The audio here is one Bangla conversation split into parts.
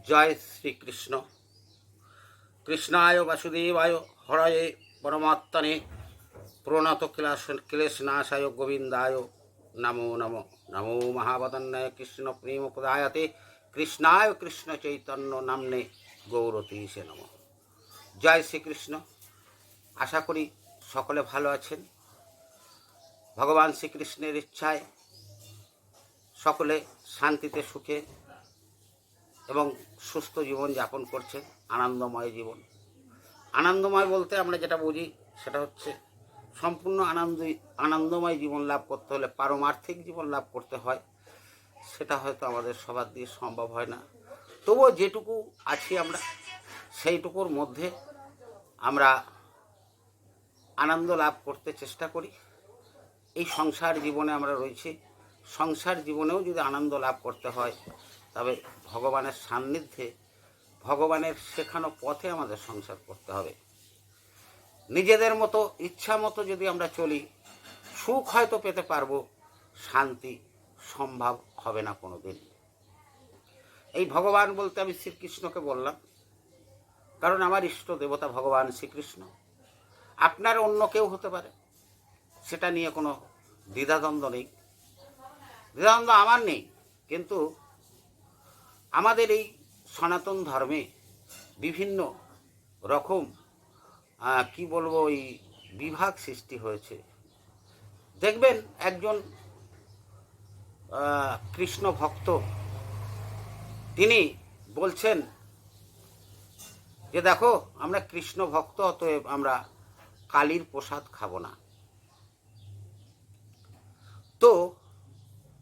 জয় শ্রীকৃষ্ণ। কৃষ্ণায় বাসুদেবায় হরয়ে পরমাত্মনে প্রণত ক্লেশনাশায় গোবিন্দায় নমো নমো। নমো মহাবদন্নায় কৃষ্ণ প্রেম প্রদায়তে কৃষ্ণায় কৃষ্ণ চৈতন্য নামনে গৌরতীশে নমঃ। জয় শ্রীকৃষ্ণ। আশা করি সকলে ভালো আছেন। ভগবান শ্রীকৃষ্ণের ইচ্ছায় সকলে শান্তিতে সুখে এবং সুস্থ জীবন যাপন করছে, আনন্দময় জীবন। আনন্দময় বলতে আমরা যেটা বুঝি সেটা হচ্ছে সম্পূর্ণ আনন্দময় জীবন লাভ করতে হলে পারমার্থিক জীবন লাভ করতে হয়। সেটা হয়তো আমাদের সবার দিয়ে সম্ভব হয় না, তবুও যেটুকু আছি আমরা সেইটুকুর মধ্যে আমরা আনন্দ লাভ করতে চেষ্টা করি। এই সংসার জীবনে আমরা রয়েছি, সংসার জীবনেও যদি আনন্দ লাভ করতে হয় তবে ভগবানের সান্নিধ্যে, ভগবানের শেখানো পথে আমাদের সংসার করতে হবে। নিজেদের মতো ইচ্ছা মতো যদি আমরা চলি, সুখ হয়তো পেতে পারবো, শান্তি সম্ভব হবে না কোনো দিন। এই ভগবান বলতে আমি শ্রীকৃষ্ণকে বললাম, কারণ আমার ইষ্ট দেবতা ভগবান শ্রীকৃষ্ণ। আপনার অন্য কেউ হতে পারে, সেটা নিয়ে কোনো দ্বিধাদ্বন্দ্ব নেই। দ্বিধাদ্বন্দ্ব আমার নেই, কিন্তু আমাদের এই সনাতন ধর্মে বিভিন্ন রকম কি বলবো ওই বিভাগ সৃষ্টি হয়েছে। দেখবেন একজন কৃষ্ণ ভক্ত তিনি বলছেন যে দেখো আমরা কৃষ্ণ ভক্ত, অতএব আমরা কালীর প্রসাদ খাবো না। তো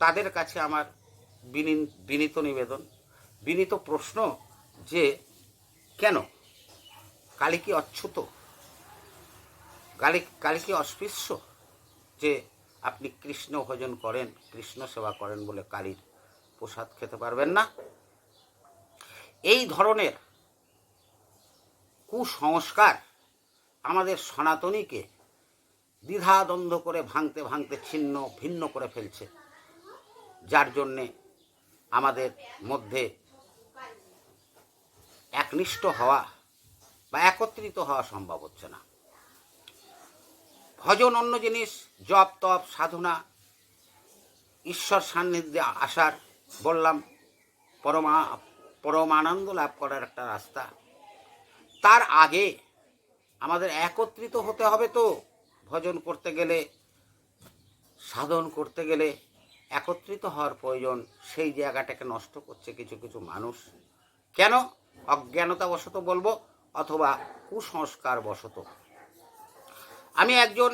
তাদের কাছে আমার বিনীত নিবেদন, বিনীত প্রশ্ন যে কেন কালী কি অচ্যুত? কালী কি অস্পৃশ্য যে আপনি কৃষ্ণ ভজন করেন, কৃষ্ণ সেবা করেন বলে কালীর প্রসাদ খেতে পারবেন না? এই ধরনের কুসংস্কার আমাদের সনাতনীকে দ্বিধাদ্বন্দ্ব করে ভাঙতে ভাঙতে ছিন্ন ভিন্ন করে ফেলছে, যার জন্যে আমাদের মধ্যে একনিষ্ঠ হওয়া বা একত্রিত হওয়া সম্ভব হচ্ছে না। ভজন অন্য জিনিস, জপ তপ সাধনা, ঈশ্বর সান্নিধ্যে আসার বললাম পরমানন্দ লাভ করার একটা রাস্তা। তার আগে আমাদের একত্রিত হতে হবে। তো ভজন করতে গেলে, সাধন করতে গেলে একত্রিত হওয়ার প্রয়োজন। সেই জায়গাটাকে নষ্ট করছে কিছু কিছু মানুষ। কেন? অজ্ঞানতাবশত বলবো, অথবা কুসংস্কার বশত। আমি একজন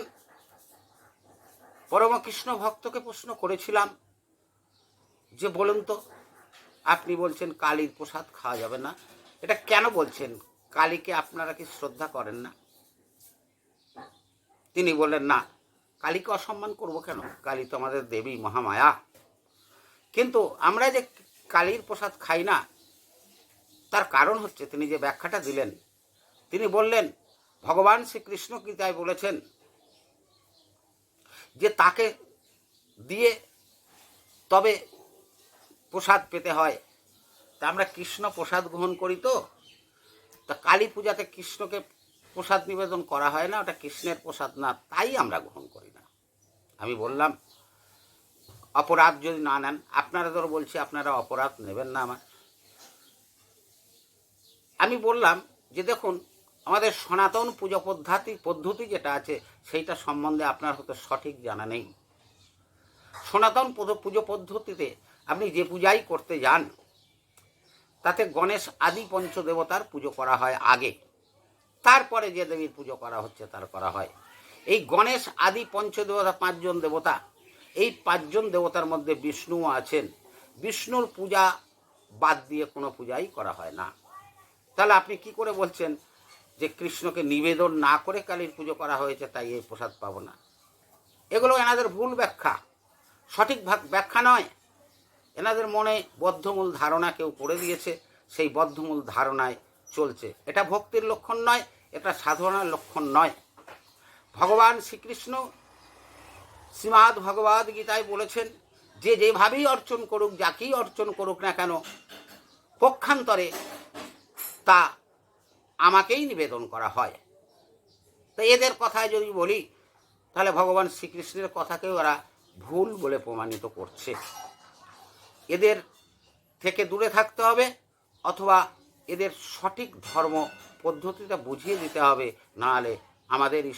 পরমকৃষ্ণ ভক্তকে প্রশ্ন করেছিলাম যে বলুন তো, আপনি বলছেন কালীর প্রসাদ খাওয়া যাবে না, এটা কেন বলছেন? কালীকে আপনারা কি শ্রদ্ধা করেন না? তিনি বললেন না, কালীকে অসম্মান করব কেন? কালী তো আমাদের দেবী মহামায়া। কিন্তু আমরা যে কালীর প্রসাদ খাই না, তার কারণ হচ্ছে তিনি যে ব্যাখ্যাটা দিলেন, তিনি বললেন ভগবান শ্রীকৃষ্ণ গীতায় বলেছেন যে তাকে দিয়ে তবে প্রসাদ পেতে হয়। তা আমরা কৃষ্ণ প্রসাদ গ্রহণ করি, তো তা কালী পূজাতে কৃষ্ণকে প্রসাদ নিবেদন করা হয় না, ওটা কৃষ্ণের প্রসাদ না, তাই আমরা গ্রহণ করি না। আমি বললাম অপরাধ যদি না নেন, আপনারা ধরো বলছি আপনারা অপরাধ নেবেন না আমার। আমি বললাম যে দেখুন, আমাদের সনাতন পূজা পদ্ধতি যেটা আছে সেইটা সম্বন্ধে আপনার হয়তো সঠিক জানা নেই। সনাতন পুজো পদ্ধতিতে আপনি যে পূজাই করতে যান, তাতে গণেশ আদি পঞ্চদেবতার পুজো করা হয় আগে, তারপরে যে দেবীর পুজো করা হচ্ছে তার করা হয়। এই গণেশ আদি পঞ্চদেবতা, পাঁচজন দেবতা, এই পাঁচজন দেবতার মধ্যে বিষ্ণুও আছেন। বিষ্ণুর পূজা বাদ দিয়ে কোনো পূজাই করা হয় না। তাহলে আপনি কি করে বলছেন যে কৃষ্ণকে নিবেদন না করে কালীর পুজো করা হয়েছে, তাই এই প্রসাদ পাবো না? এগুলো এনাদের ভুল ব্যাখ্যা, সঠিক ব্যাখ্যা নয়। এনাদের মনে বদ্ধমূল ধারণা কেউ করে দিয়েছে, সেই বদ্ধমূল ধারণায় চলছে। এটা ভক্তির লক্ষণ নয়, এটা সাধনার লক্ষণ নয়। ভগবান শ্রীকৃষ্ণ শ্রীমদ্ ভগবদ্ গীতায় বলেছেন যে যেভাবেই অর্চন করুক, যাকেই অর্চন করুক না কেন, পক্ষান্তরে তা আমাকেই নিবেদন করা হয়। তো এদের কথায় যদি বলি তাহলে ভগবান শ্রীকৃষ্ণের কথাকে ওরা ভুল বলে প্রমাণিত করছে। এদের থেকে দূরে থাকতে হবে, অথবা এদের সঠিক ধর্ম পদ্ধতিটা বুঝিয়ে দিতে হবে, নাহলে আমাদের এই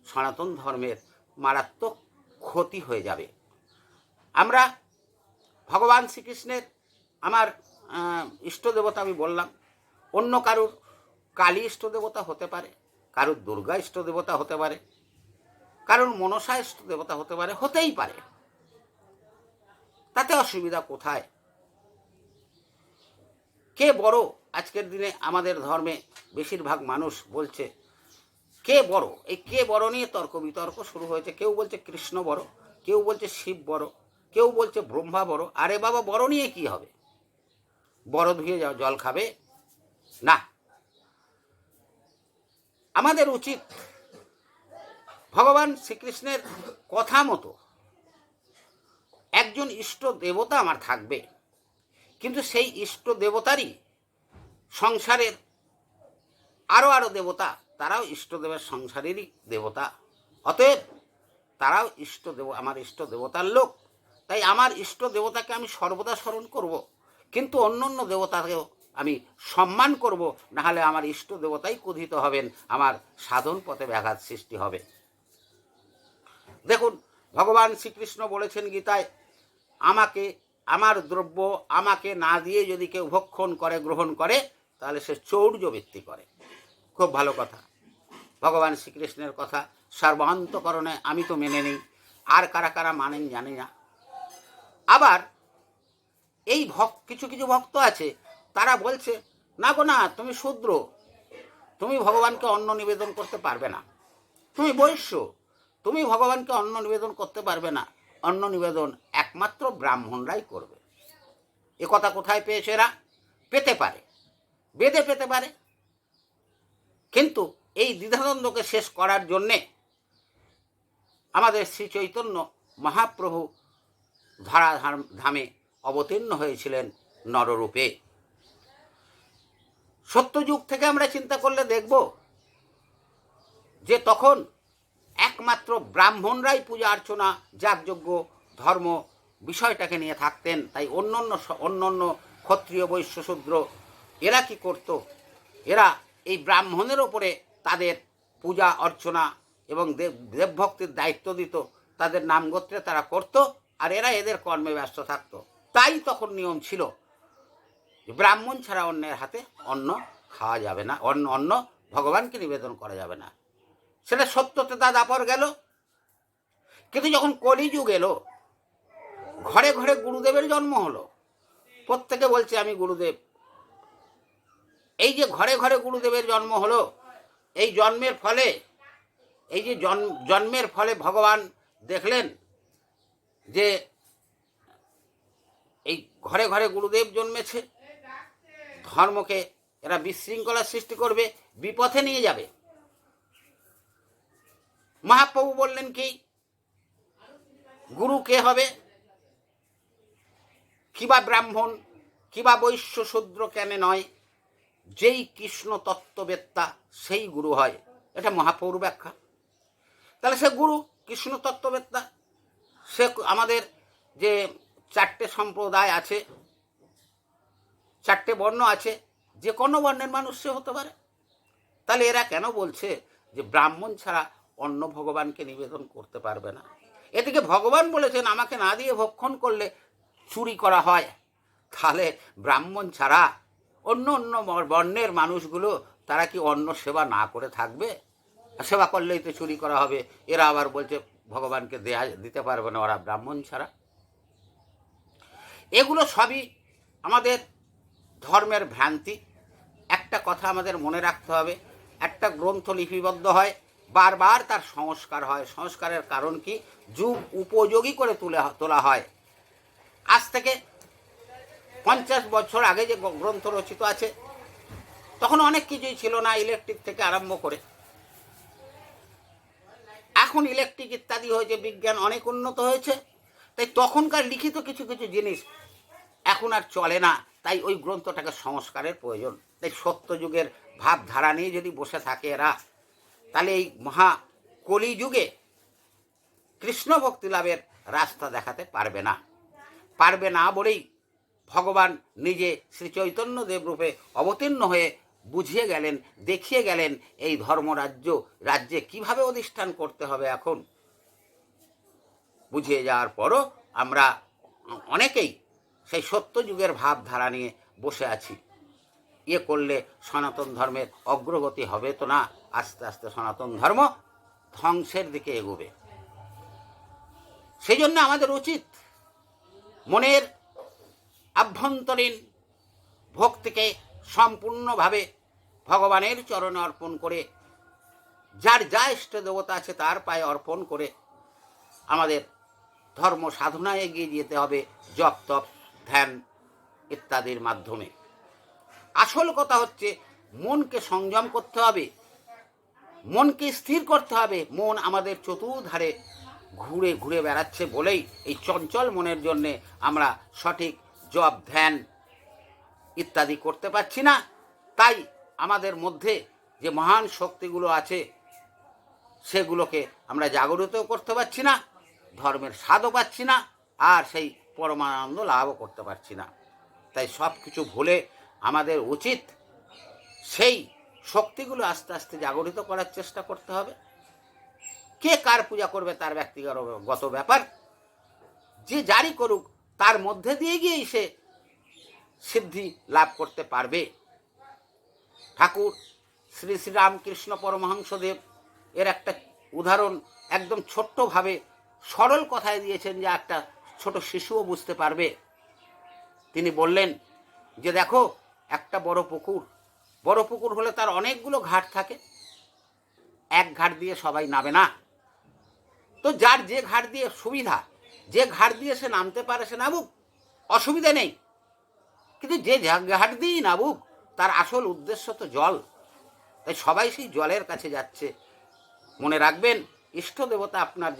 সনাতন ধর্মের মারাত্মক ক্ষতি হয়ে যাবে। আমরা ভগবান শ্রীকৃষ্ণের, আমার ইষ্ট দেবতা আমি বললাম, অন্য কারুর কালী ইষ্ট দেবতা হতে পারে, কারুর দুর্গা ইষ্ট দেবতা হতে পারে, কারুর মনসা ইষ্ট দেবতা হতে পারে, হতেই পারে, তাতে অসুবিধা কোথায়? কে বড়? আজকের দিনে আমাদের ধর্মে বেশিরভাগ মানুষ বলছে কে বড়, এই কে বড় নিয়ে তর্ক বিতর্ক শুরু হয়েছে। কেউ বলছে কৃষ্ণ বড়, কেউ বলছে শিব বড়, কেউ বলছে ব্রহ্মা বড়। আরে বাবা, বড় নিয়ে কি হবে? বড় ধুয়ে জল খাবে না। আমাদের উচিত ভগবান শ্রীকৃষ্ণের কথা মতো একজন ইষ্ট দেবতা আমার থাকবে, কিন্তু সেই ইষ্ট দেবতারই সংসারের আরও দেবতা, তারাও ইষ্টদেবের সংসারেরই দেবতা, অতএব তারাও আমার ইষ্ট দেবতার লোক। তাই আমার ইষ্ট দেবতাকে আমি সর্বদা স্মরণ করব, কিন্তু অন্য অন্য দেবতাকেও আমি সম্মান করব, নাহলে আমার ইষ্ট দেবতাই ক্রোধিত হবেন, আমার সাধন পথে ব্যাঘাত সৃষ্টি হবে। দেখুন, ভগবান শ্রীকৃষ্ণ বলেছেন গীতায়, আমার দ্রব্য আমাকে না দিয়ে যদি কেউ ভক্ষণ করে, গ্রহণ করে, তাহলে সে চৌর্যবৃত্তি করে। খুব ভালো কথা। ভগবান শ্রীকৃষ্ণের কথা সর্বান্তকরণে আমি তো মেনে নিই, আর কারা কারা মানেন জানি না। আবার এই কিছু কিছু ভক্ত আছে, তারা বলছে না গো না, তুমি শূদ্র, তুমি ভগবানকে অন্ন নিবেদন করতে পারবে না, তুমি বৈশ্য, তুমি ভগবানকে অন্ন নিবেদন করতে পারবে না, অন্ন নিবেদন একমাত্র ব্রাহ্মণরাই করবে। এ কথা কোথায় পেয়েছে এরা? পেতে পারে, বেদে পেতে পারে, কিন্তু এই দ্বিধাদ্বন্দ্বকে শেষ করার জন্যে আমাদের শ্রী চৈতন্য মহাপ্রভু ধরাধামে অবতীর্ণ হয়েছিলেন নররূপে। সত্যযুগ থেকে আমরা চিন্তা করলে দেখব যে তখন একমাত্র ব্রাহ্মণরাই পূজা অর্চনা, যাগযজ্ঞ, ধর্ম বিষয়টাকে নিয়ে থাকতেন। তাই অন্য ক্ষত্রিয়, বৈশ্য, শূদ্র এরা কি করত? এরা এই ব্রাহ্মণের ওপরে তাদের পূজা অর্চনা এবং দেবভক্তির দায়িত্ব দিত, তাদের নামগোত্রে তারা করত, আর এরা এদের কর্মে ব্যস্ত থাকত। তাই তখন নিয়ম ছিল ব্রাহ্মণ ছাড়া অন্যের হাতে অন্ন খাওয়া যাবে না, অন্ন ভগবানকে নিবেদন করা যাবে না। সেটা সত্যতে তা দাপর গেল। কিন্তু যখন কলিযুগ এলো, ঘরে ঘরে গুরুদেবের জন্ম হলো, প্রত্যেকে বলছে আমি গুরুদেব। এই যে ঘরে ঘরে গুরুদেবের জন্ম হলো, এই জন্মের ফলে ভগবান দেখলেন যে এই ঘরে ঘরে গুরুদেব জন্মেছে, ধর্মকে এরা বিশৃঙ্খলার সৃষ্টি করবে, বিপথে নিয়ে যাবে। মহাপ্রভু বললেন কি, গুরু কে হবে? কিবা ব্রাহ্মণ, কিবা বৈশ্য, শূদ্র কেন নয়, যেই কৃষ্ণ তত্ত্ববেত্তা সেই গুরু হয়। এটা মহাপ্রভুর ব্যাখ্যা। তাহলে সে গুরু কৃষ্ণ তত্ত্ববেত্তা। সে আমাদের যে 4টে সম্প্রদায় আছে, 4টে বর্ণ আছে, যে কোনো বর্ণের মানুষ সে হতে পারে। তাহলে এরা কেন বলছে যে ব্রাহ্মণ ছাড়া অন্য ভগবানকে নিবেদন করতে পারবে না? এদিকে ভগবান বলেছেন আমাকে না দিয়ে ভক্ষণ করলে চুরি করা হয়। তাহলে ব্রাহ্মণ ছাড়া অন্য বর্ণের মানুষগুলো তারা কি অন্ন সেবা না করে থাকবে? সেবা করলেই তো চুরি করা হবে। এরা আবার বলছে ভগবানকে দিতে পারবে না ওরা ব্রাহ্মণ ছাড়া। এগুলো সবই আমাদের ধর্মের ভ্রান্তি। একটা কথা আমাদের মনে রাখতে হবে, একটা গ্রন্থ লিপিবদ্ধ হয়, বারবার তার সংস্কার হয়। সংস্কারের কারণ কি? যুগ উপযোগী করে তোলা হয়। আজ থেকে 50 বছর আগে যে গ্রন্থ রচিত আছে, তখন অনেক কিছুই ছিল না, ইলেকট্রিক থেকে আরম্ভ করে। এখন ইলেকট্রিক ইত্যাদি হয়েছে, বিজ্ঞান অনেক উন্নত হয়েছে, তাই তখনকার লিখিত কিছু কিছু জিনিস এখন আর চলে না। তাই ওই গ্রন্থটাকে সংস্কারের প্রয়োজন। তাই সত্যযুগের ভাবধারা নিয়ে যদি বসে থাকে এরা, তাহলে এই মহা কলিযুগে কৃষ্ণ ভক্তি লাভের রাস্তা দেখাতে পারবে না বলেই ভগবান নিজে শ্রী চৈতন্য দেবরূপে অবতীর্ণ হয়ে বুঝিয়ে গেলেন, দেখিয়ে গেলেন এই রাজ্যে কিভাবে অধিষ্ঠান করতে হবে। এখন বুঝিয়ে যাওয়ার পরও আমরা অনেকেই সেই সত্যযুগের ভাবধারা নিয়ে বসে আছি। করলে সনাতন ধর্মের অগ্রগতি হবে তো না, আস্তে আস্তে সনাতন ধর্ম ধ্বংসের দিকে এগোবে। সেই জন্য আমাদের উচিত মনের আভ্যন্তরীণ ভক্তিকে সম্পূর্ণভাবে ভগবানের চরণে অর্পণ করে, যার যা ইষ্ট দেবতা আছে তার পায়ে অর্পণ করে আমাদের ধর্ম সাধনায় এগিয়ে যেতে হবে, জপ তপ ধ্যান ইত্যাদির মাধ্যমে। আসল কথা হচ্ছে মনকে সংযম করতে হবে, মনকে স্থির করতে হবে। মন আমাদের চতুর্ধারে ঘুরে ঘুরে বেড়াচ্ছে বলেই এই চঞ্চল মনের জন্যে আমরা সঠিক জপ ধ্যান ইত্যাদি করতে পারছি না। তাই আমাদের মধ্যে যে মহান শক্তিগুলো আছে সেগুলোকে আমরা জাগরিত করতে পারছি না, ধর্মের স্বাদও পাচ্ছি না, আর সেই পরমানন্দ লাভও করতে পারছি না। তাই সব কিছু ভুলে আমাদের উচিত সেই শক্তিগুলো আস্তে আস্তে জাগরিত করার চেষ্টা করতে হবে। কে কার পূজা করবে তার ব্যক্তিগত ব্যাপার, যে জারি করুক তার মধ্যে দিয়ে গিয়েই সে সিদ্ধি লাভ করতে পারবে। ঠাকুর শ্রী শ্রী রামকৃষ্ণ পরমহংসদেব এর একটা উদাহরণ একদম ছোট্টভাবে সরল কথায় দিয়েছেন, যে একটা ছোট শিশুও বুঝতে পারবে। তিনি বললেন যে দেখো, একটা বড় পুকুর হলে তার অনেকগুলো ঘাট থাকে, এক ঘাট দিয়ে সবাই নামে না। তো যার যে ঘাট দিয়ে সুবিধা, যে ঘাট দিয়ে সে নামতে পারে সে নামুক, অসুবিধা নেই। কিন্তু যে ঘাট দিয়েই নামুক তার আসল উদ্দেশ্য তো জল, তাই সবাই সেই জলের কাছে যাচ্ছে। মনে রাখবেন, ইষ্ট দেবতা আপনার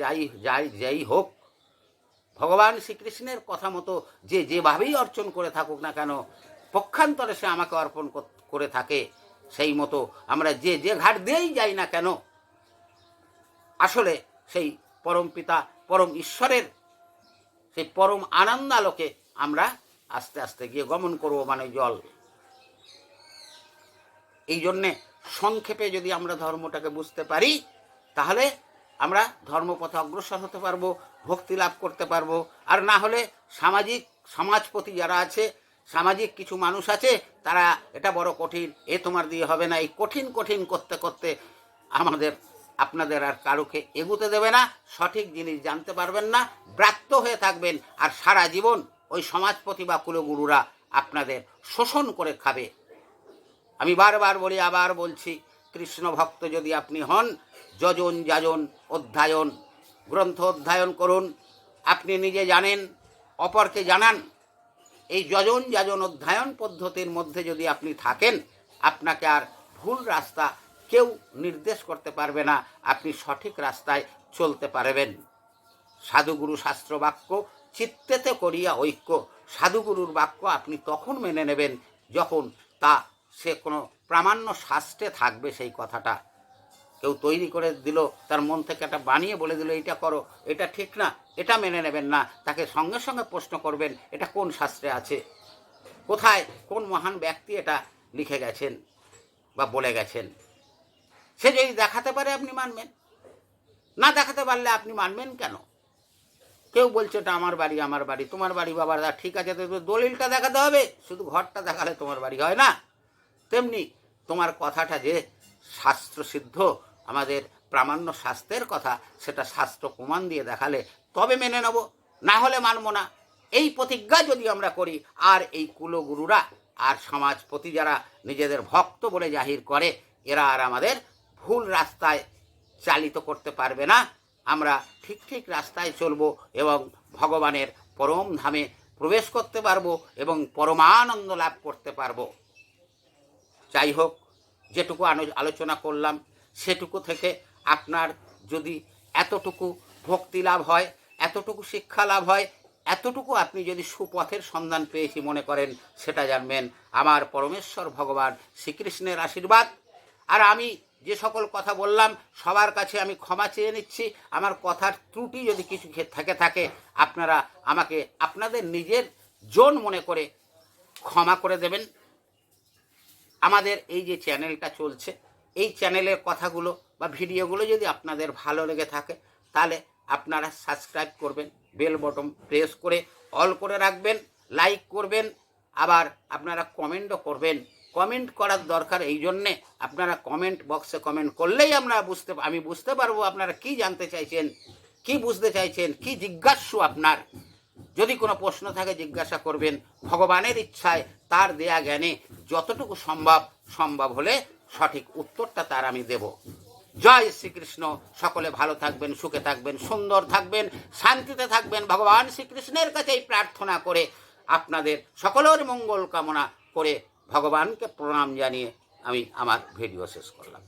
যাই হোক, ভগবান শ্রীকৃষ্ণের কথা মতো যে যেভাবেই অর্চন করে থাকুক না কেন, পক্ষান্তরে সে আমাকে অর্পণ করে থাকে। সেই মতো আমরা যে ঘাট দিয়েই যাই না কেন, আসলে সেই পরম পিতা পরম ঈশ্বরের সেই পরম আনন্দালোকে আমরা আস্তে আস্তে গিয়ে গমন করব, মানে জল। এই জন্যে সংক্ষেপে যদি আমরা ধর্মটাকে বুঝতে পারি, তাহলে আমরা ধর্মপথে অগ্রসর হতে পারবো, ভক্তি লাভ করতে পারবো। আর না হলে সমাজপতি যারা আছে, সামাজিক কিছু মানুষ আছে, তারা এটা বড় কঠিন, তোমার দিয়ে হবে না, এই কঠিন করতে করতে আপনাদের আর কারুকে এগুতে দেবে না, সঠিক জিনিস জানতে পারবেন না, ব্রাত্য হয়ে থাকবেন। আর সারা জীবন ওই সমাজপতি বা কুলগুরুরা আপনাদের শোষণ করে খাবে। আমি বারবার বলি, আবার বলছি, কৃষ্ণ ভক্ত যদি আপনি হন, যাজন অধ্যায়ন গ্রন্থ অধ্যয়ন করুন। আপনি নিজে জানেন, অপরকে জানান। এই যাজন অধ্যয়ন পদ্ধতির মধ্যে যদি আপনি থাকেন, আপনাকে আর ভুল রাস্তা কেউ নির্দেশ করতে পারবে না, আপনি সঠিক রাস্তায় চলতে পারবেন। সাধুগুরু শাস্ত্র বাক্য চিত্তেতে করিয়া ঐক্য। সাধুগুরুর বাক্য আপনি তখন মেনে নেবেন যখন সে কোনো প্রামাণ্য শাস্ত্রে থাকবে। সেই কথাটা কেউ তৈরি করে দিল, তার মন থেকে একটা বানিয়ে বলে দিল এটা করো, এটা ঠিক না, এটা মেনে নেবেন না। তাকে সঙ্গে সঙ্গে প্রশ্ন করবেন, এটা কোন শাস্ত্রে আছে, কোথায় কোন মহান ব্যক্তি এটা লিখে গেছেন বা বলে গেছেন। সে যদি দেখাতে পারে আপনি মানবেন, না দেখাতে পারলে আপনি মানবেন কেন? কেউ বলছে এটা আমার বাড়ি, তোমার বাড়ি বাবার, ঠিক আছে, তো দলিলটা দেখাতে হবে, শুধু ঘরটা দেখালে তোমার বাড়ি হয় না। তেমনি তোমার কথাটা যে শাস্ত্র সিদ্ধ, আমাদের প্রামাণ্য শাস্ত্রের কথা, সেটা শাস্ত্র প্রমাণ দিয়ে দেখালে তবে মেনে নেব, না হলে মানব না। এই প্রতিজ্ঞা যদি আমরা করি, আর এই কুলগুরুরা আর সমাজপতি যারা নিজেদের ভক্ত বলে জাহির করে, এরা আর আমাদের ভুল রাস্তায় চালিত করতে পারবে না। আমরা ঠিক রাস্তায় চলব এবং ভগবানের পরম ধামে প্রবেশ করতে পারবো এবং পরমানন্দ লাভ করতে পারবো। যাই হোক, যেটুকু আলোচনা করলাম সেটুকু থেকে আপনার যদি এতটুকু ভক্তি লাভ হয়, এতটুকু শিক্ষা লাভ হয়, এতটুকু আপনি যদি সুপথের সন্ধান পেয়েছি মনে করেন, সেটা জানবেন আমার পরমেশ্বর ভগবান শ্রীকৃষ্ণের আশীর্বাদ। আর আমি যে সকল কথা বললাম সবার কাছে আমি ক্ষমা চেয়ে নিচ্ছি। আমার কথার ত্রুটি যদি কিছু থাকে আপনারা আমাকে আপনাদের নিজের জন মনে করে ক্ষমা করে দেবেন। আমাদের এই যে চ্যানেলটা চলছে, এই চ্যানেলের কথাগুলো বা ভিডিওগুলো যদি আপনাদের ভালো লেগে থাকে তাহলে আপনারা সাবস্ক্রাইব করবেন, বেল বটন প্রেস করে অল করে রাখবেন, লাইক করবেন, আবার আপনারা কমেন্টও করবেন। কমেন্ট করার দরকার এই জন্যে, আপনারা কমেন্ট বক্সে কমেন্ট করলেই আমি বুঝতে পারবো আপনারা কি জানতে চাইছেন, কি বুঝতে চাইছেন, কি জিজ্ঞাসু আপনার। যদি কোনো প্রশ্ন থাকে জিজ্ঞাসা করবেন, ভগবানের ইচ্ছায় তার দেয়া জ্ঞানে যতটুকু সম্ভব হলে সঠিক উত্তরটা তার আমি দেব। জয় শ্রীকৃষ্ণ। সকলে ভালো থাকবেন, সুখে থাকবেন, সুন্দর থাকবেন, শান্তিতে থাকবেন। ভগবান শ্রীকৃষ্ণের কাছেই প্রার্থনা করে আপনাদের সকলের মঙ্গল কামনা করে ভগবানকে প্রণাম জানিয়ে আমি আমার ভিডিও শেষ করলাম।